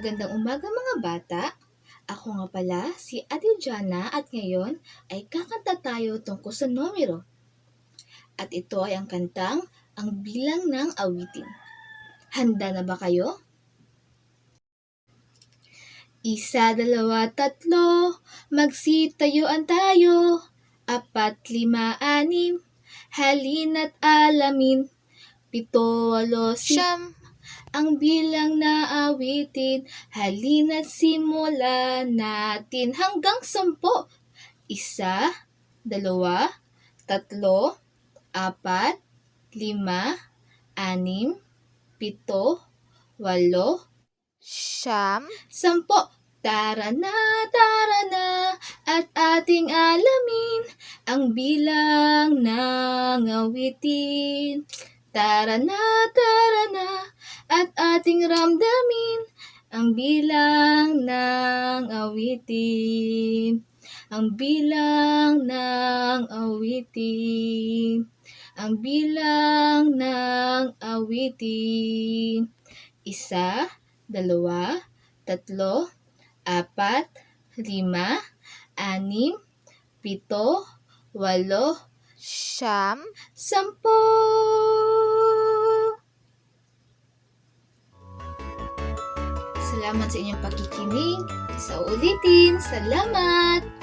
Magandang umaga mga bata. Ako nga pala si Adriana at ngayon ay kakanta tayo tungkol sa numero. At ito ay ang kantang Ang Bilang ng Awitin. Handa na ba kayo? Isa, dalawa, tatlo, magsitayuan tayo. 4, 5, 6, halina't alamin. 7, 8, 9, ang bilang na awitin, halina't simulan natin hanggang 10. 1, 2, 3, 4, 5, 6, 7, 8, 10. Tara na, at ating alamin ang bilang ng awitin. Tara na, at ating ramdamin ang bilang ng awitin. Ang bilang ng awitin. Ang bilang ng awitin. 1, 2, 3, 4, 5, 6, 7, 8, 10. Salamat sa inyong pakikinig. Sa ulitin, salamat!